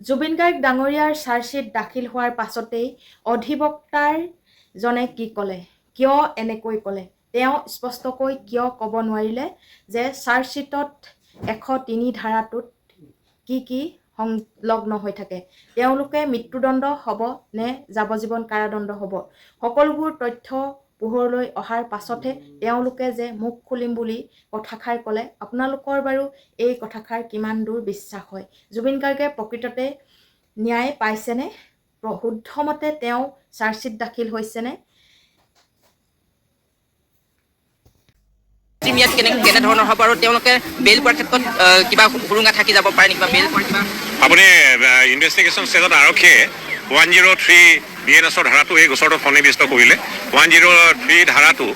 জুবিন গাৰ্গ ডাঙৰীয়াৰ চাৰ্জশ্বিট দাখিল হোৱাৰ পাছতেই অধিবক্তাৰ জনে কি ক'লে, কিয় এনেকৈ ক'লে, তেওঁ স্পষ্টকৈ কিয় ক'ব নোৱাৰিলে যে চাৰ্জশ্বিটত 103 ধাৰাটোত কি কি সংলগ্ন হৈ থাকে, তেওঁলোকে মৃত্যুদণ্ড হ'ব নে যাৱজ্জীৱন কাৰাদণ্ড হ'ব, সকলোবোৰ তথ্য পোহৰলৈ অহাৰ পাছতহে তেওঁলোকে যে মুখ খুলিম বুলি কথাষাৰ ক'লে। আপোনালোকৰ বাৰু এই কথাষাৰ কিমান দূৰ বিশ্বাস হয়? জুবিন গাৰ্গে প্ৰকৃততে ন্যায় পাইছেনে? শুদ্ধমতে তেওঁ চাৰ্জশ্বিট দাখিল হৈছেনে? ইয়াত কেনেধৰণৰ হ'ব আৰু তেওঁলোকে বেইল পোৱাৰ ক্ষেত্ৰত কিবা সুৰুঙা থাকি যাব পাৰে নেকি বা বেইল পোৱাৰ কিবা? আপুনি ইনভেষ্টিগেশ্যন ষ্টেজত আৰক্ষীয়ে 103 BNSৰ ধাৰাটো এই গোচৰটো সন্নিৱিষ্ট কৰিলে। 103 ধাৰাটো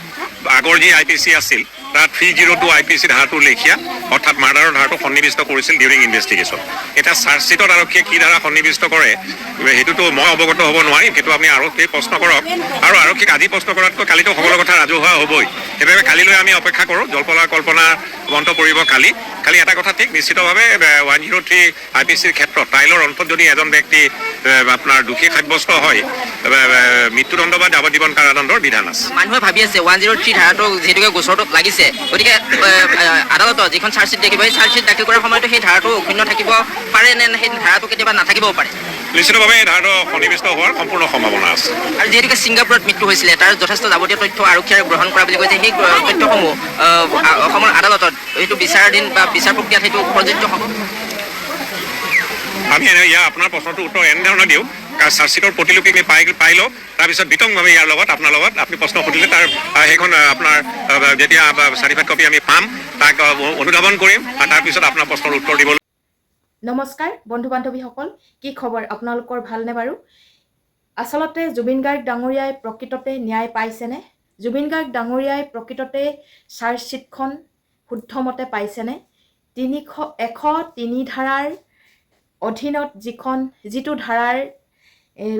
আগৰ যি IPC আছিল তাত 302 IPC ধাৰাটো লেখীয়া, অৰ্থাৎ মাৰ্ডাৰৰ ধাৰাটো সন্নিৱিষ্ট কৰিছিল ডিউৰিং ইনভেষ্টিগেশ্যন। এতিয়া চাৰ্জশ্বিটত আৰক্ষীয়ে কি ধাৰা সন্নিৱিষ্ট কৰে সেইটোতো মই অৱগত হ'ব নোৱাৰিম, সেইটো আপুনি আৰক্ষীক প্ৰশ্ন কৰক, আৰু আৰক্ষীক আজি প্ৰশ্ন কৰাতকৈ কালিতো সকলো কথা ৰাজহুৱা হ'বই। সেইবাবে কালিলৈ আমি অপেক্ষা কৰোঁ। জল্পনা কল্পনা বন্ধ পৰিব কালি। খালি এটা কথা ঠিক, নিশ্চিতভাৱে 103 IPCৰ ক্ষেত্ৰত ট্ৰাইলৰ অন্তত যদি এজন ব্যক্তি আপোনাৰ দোষী সাব্যস্ত হয়, মৃত্যুদণ্ড বা যাৱজ্জীৱন কাৰাদণ্ডৰ বিধান আছে। মানুহে ভাবি আছে 103 ধাৰাটো যিহেতুকে গোচৰটোত লাগিছে, গতিকে আদালতত যিখন চাৰ্জশ্বিট দেখিব, সেই চাৰ্জশ্বিট দাখিল কৰাৰ সময়তো সেই ধাৰাটো অক্ষুণ্ণ থাকিব পাৰে নে সেই ধাৰাটো কেতিয়াবা নাথাকিবও পাৰে? নিশ্চিতভাৱে এই ধাৰাটো সন্নিৱিষ্ট হোৱাৰ সম্পূৰ্ণ সম্ভাৱনা আছে। আৰু যিহেতুকে ছিংগাপুৰত মৃত্যু হৈছিলে, তাৰ যথেষ্ট যাৱতীয় তথ্য আৰক্ষীয়ে গ্ৰহণ কৰা বুলি কৈছে, সেই তথ্যসমূহ অসমৰ আদালতত সেইটো বিচাৰাধীন বা বিচাৰ প্ৰক্ৰিয়াত সেইটো প্ৰযোজ্য হ'ব? আমি আপোনাৰ প্ৰশ্নটোৰ উত্তৰ এনেধৰণে দিওঁ, চাৰ্জশ্বিটৰ প্ৰতিলিপি আমি পাই লওঁ, তাৰপিছত বিতংভাৱে ইয়াৰ লগত আপোনাৰ লগত আপুনি প্ৰশ্ন সুধিলে তাৰ সেইখন আপোনাৰ যেতিয়া চাৰ্টিফাইড কপি আমি পাম তাক অনুধাৱন কৰিম, আৰু তাৰপিছত আপোনাৰ প্ৰশ্নৰ উত্তৰ দিব। নমস্কাৰ বন্ধু বান্ধৱীসকল, কি খবৰ? আপোনালোকৰ ভালনে বাৰু? আচলতে জুবিন গাৰ্গ ডাঙৰীয়াই প্ৰকৃততে ন্যায় পাইছেনে? জুবিন গাৰ্গ ডাঙৰীয়াই প্ৰকৃততে চাৰ্জশ্বিটখন শুদ্ধমতে পাইছেনে? 103 ধাৰাৰ অধীনত যিটো ধাৰাৰ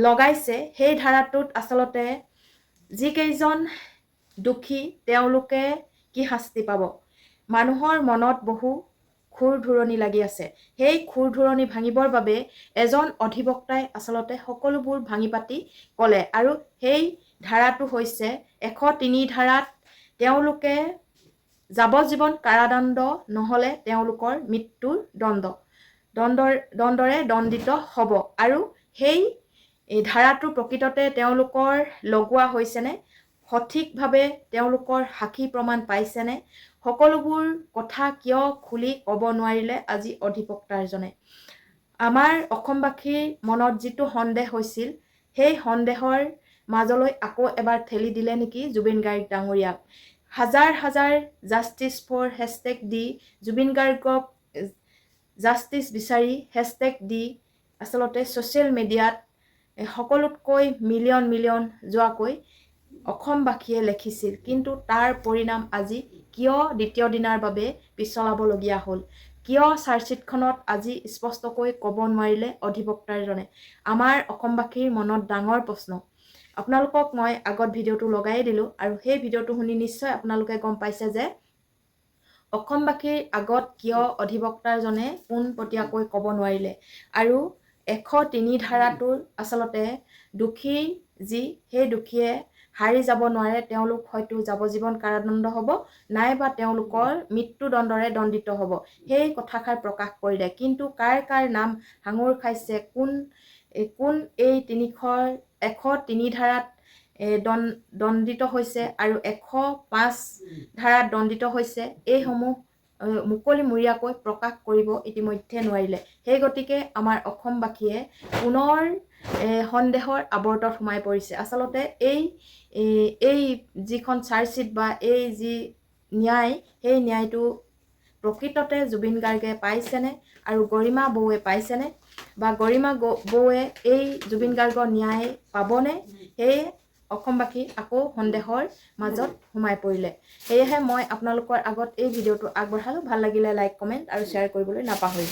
লগাইছে, সেই ধাৰাটোত আচলতে যিকেইজন দোষী তেওঁলোকে কি শাস্তি পাব? মানুহৰ মনত বহু খুৰ ধুৰণি লাগি আছে। সেই খুৰ ধুৰণি ভাঙিবৰ বাবে এজন অধিবক্তাই আচলতে সকলোবোৰ ভাঙি পাতি ক'লে, আৰু সেই ধাৰাটো হৈছে 103 ধাৰাত তেওঁলোকে যাৱজ্জীৱন কাৰাদণ্ড নহ'লে তেওঁলোকৰ মৃত্যুৰ দণ্ডৰে দণ্ডিত হ'ব। আৰু সেই ধাৰাটো প্ৰকৃততে তেওঁলোকৰ লগোৱা হৈছেনে? সঠিকভাৱে তেওঁলোকৰ সাক্ষী প্ৰমাণ পাইছেনে? সকলোবোৰ কথা কিয় খুলি ক'ব নোৱাৰিলে আজি অধিবক্তাৰজনে? আমাৰ অসমবাসীৰ মনত যিটো সন্দেহ হৈছিল, সেই সন্দেহৰ মাজলৈ আকৌ এবাৰ ঠেলি দিলে নেকি জুবিন গাৰ্গ ডাঙৰীয়াক? হাজাৰ হাজাৰ জাষ্টিছ ফৰ হেছটেগ দি জুবিন গাৰ্গক জাষ্টিছ বিচাৰি হেছটেগ দি আচলতে ছ'চিয়েল মিডিয়াত সকলোতকৈ মিলিয়ন যোৱাকৈ অসমবাসীয়ে লিখিছিল, কিন্তু তাৰ পৰিণাম আজি কিয় দ্বিতীয় দিনাৰ বাবে পিছলাবলগীয়া হ'ল? কিয় চাৰ্জশ্বিটখনত আজি স্পষ্টকৈ ক'ব নোৱাৰিলে অধিবক্তাৰজনে? আমাৰ অসমবাসীৰ মনত ডাঙৰ প্ৰশ্ন। আপোনালোকক মই আগত ভিডিঅ'টো লগাই দিলোঁ, আৰু সেই ভিডিঅ'টো শুনি নিশ্চয় আপোনালোকে গম পাইছে যে অসমবাসীৰ আগত কিয় অধিবক্তাৰজনে পোনপটীয়াকৈ ক'ব নোৱাৰিলে, আৰু 103 ধাৰাটোৰ আচলতে দোষী সেই দোষীয়ে হাৰি যাব নোৱাৰে, তেওঁলোক হয়তো যাৱজ্জীৱন কাৰাদণ্ড হ'ব, নাইবা তেওঁলোকৰ মৃত্যুদণ্ডৰে দণ্ডিত হ'ব, সেই কথাষাৰ প্ৰকাশ কৰিলে। কিন্তু কাৰ নাম সাঙুৰ খাইছে, কোন এই 103 ধাৰাত দণ্ডিত হৈছে আৰু 105 ধাৰাত দণ্ডিত হৈছে, এইসমূহ মুকলিমূৰীয়াকৈ প্ৰকাশ কৰিব ইতিমধ্যে নোৱাৰিলে। সেই গতিকে আমাৰ অসমবাসীয়ে পুনৰ সন্দেহৰ আৱৰ্তত সোমাই পৰিছে। আচলতে এই যিখন চাৰ্জশ্বিট বা এই যি ন্যায়, সেই ন্যায়টো প্ৰকৃততে জুবিন গাৰ্গে পাইছেনে, আৰু গৰিমা বৌৱে পাইছেনে, বা গৰিমা বৌৱে এই জুবিন গাৰ্গৰ ন্যায় পাবনে? সেয়ে অসমবাসী আকৌ সন্দেহৰ মাজত সোমাই পৰিলে। সেয়েহে মই আপোনালোকৰ আগত এই ভিডিঅ'টো আগবঢ়ালোঁ। ভাল লাগিলে লাইক, কমেণ্ট আৰু শ্বেয়াৰ কৰিবলৈ নাপাহৰিব।